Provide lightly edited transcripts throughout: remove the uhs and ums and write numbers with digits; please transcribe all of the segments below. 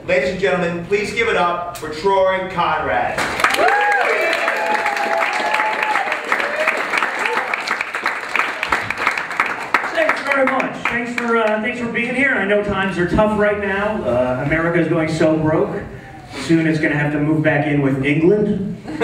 Ladies and gentlemen, please give it up for Troy Conrad. Thanks very much. Thanks for being here. I know times are tough right now. America's going so broke. Soon it's going to have to move back in with England. So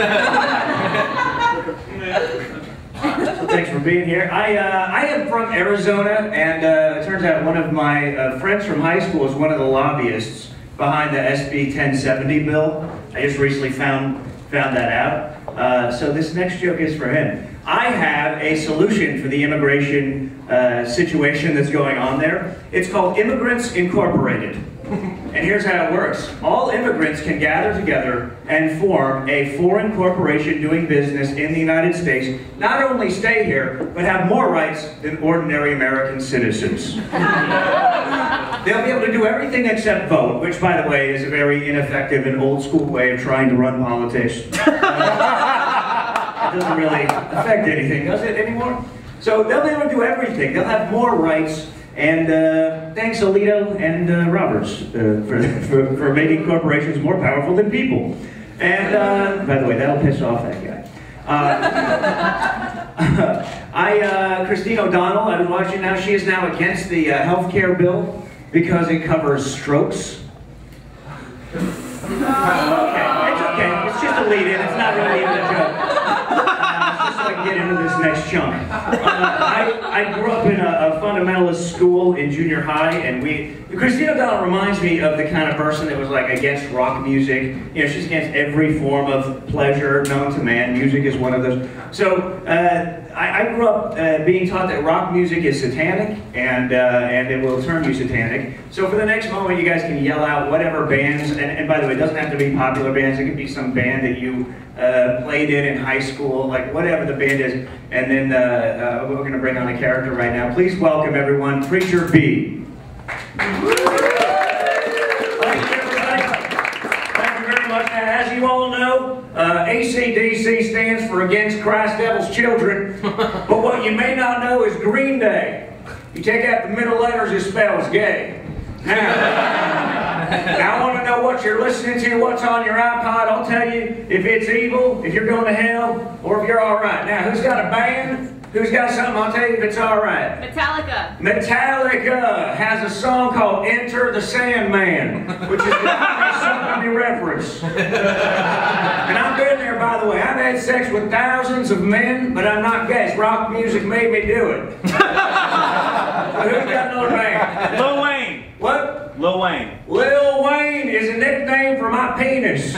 thanks for being here. I am from Arizona, and it turns out one of my friends from high school is one of the lobbyists behind the SB 1070 bill. I just recently found that out. So this next joke is for him. I have a solution for the immigration situation that's going on there. It's called Immigrants Incorporated. And here's how it works. All immigrants can gather together and form a foreign corporation doing business in the United States, not only stay here, but have more rights than ordinary American citizens. They'll be able to do everything except vote, which, by the way, is a very ineffective and old-school way of trying to run politics. It doesn't really affect anything, does it, anymore? So they'll be able to do everything. They'll have more rights. And thanks Alito and Roberts for making corporations more powerful than people. And by the way, that'll piss off that guy. Christine O'Donnell, I was watching now, she is now against the health care bill because it covers strokes. Okay, it's okay. It's just a lead-in. It's not really even a joke. Just so I can get into this next chunk. I grew up in a fundamentalist school in junior high, and Christine O'Donnell reminds me of the kind of person that was like against rock music. You know, she's against every form of pleasure known to man. Music is one of those. So I grew up being taught that rock music is satanic, and it will turn you satanic. So for the next moment, you guys can yell out whatever bands, and by the way, it doesn't have to be popular bands. It could be some band that you played in high school, like whatever the band is. And then we're going to bring on a character right now. Please welcome everyone, Preacher B. Thank you, everybody. Thank you very much. As you all know, ACDC stands for Against Christ Devil's Children. But what you may not know is Green Day. You take out the middle letters, it spells gay. Now I want to know what you're listening to, what's on your iPod. I'll tell you if it's evil, if you're going to hell, or if you're all right. Now, who's got a band? Who's got something? I'll tell you if it's all right. Metallica. Metallica has a song called Enter the Sandman, which is a something reference. And I've been there, by the way. I've had sex with thousands of men, but I'm not gay. Rock music made me do it. Who's got another band? Lil Wayne. What? Lil Wayne. Lil Wayne is a nickname for my penis.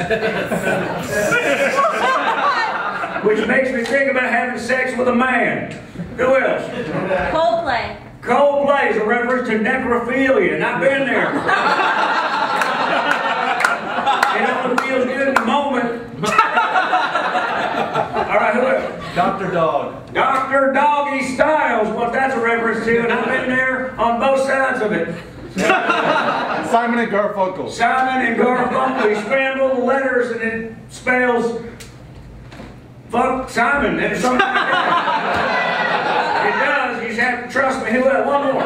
Which makes me think about having sex with a man. Who else? Coldplay. Coldplay is a reference to necrophilia, and I've been there. It only feels good in the moment. All right, who else? Dr. Dog. Dr. Doggy Styles, what that's a reference to, and I've been there on both sides of it. Simon and Garfunkel. Simon and Garfunkel, you scramble the letters and it spells fuck Simon, and something like that. It does, you just have to trust me. Who else? One more.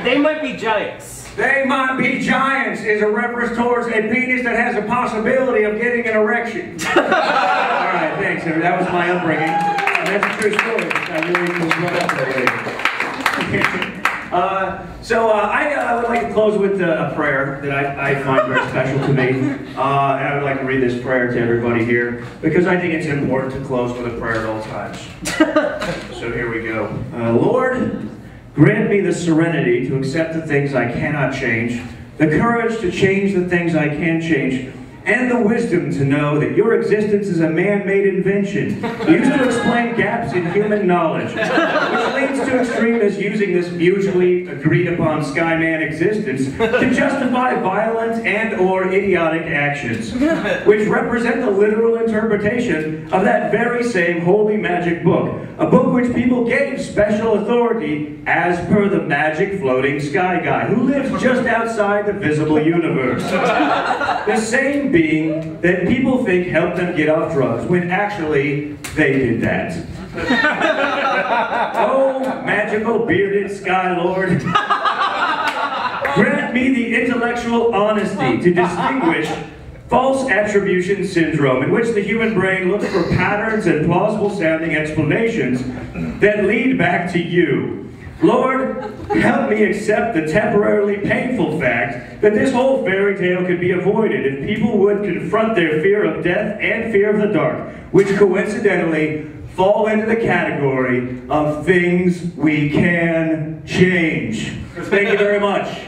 They might be giants. They might be giants is a reference towards a penis that has a possibility of getting an erection. Alright, thanks. That was my upbringing. That's a true story. I really was brought up that way. I would like to close with a prayer that I find very special to me. And I would like to read this prayer to everybody here because I think it's important to close with a prayer at all times. So here we go. Lord, grant me the serenity to accept the things I cannot change, the courage to change the things I can change, and the wisdom to know that your existence is a man-made invention used to explain gaps in human knowledge, which leads to extremists using this mutually agreed-upon Skyman existence to justify violent and/or idiotic actions, which represent the literal interpretation of that very same holy magic book, a book which people gave special authority as per the magic floating sky guy who lives just outside the visible universe. The same being that people think helped them get off drugs when actually they did that. Oh, magical bearded sky lord, grant me the intellectual honesty to distinguish false attribution syndrome, in which the human brain looks for patterns and plausible sounding explanations that lead back to you. Lord, help me accept the temporarily painful fact that this whole fairy tale could be avoided if people would confront their fear of death and fear of the dark, which coincidentally fall into the category of things we can change. Thank you very much.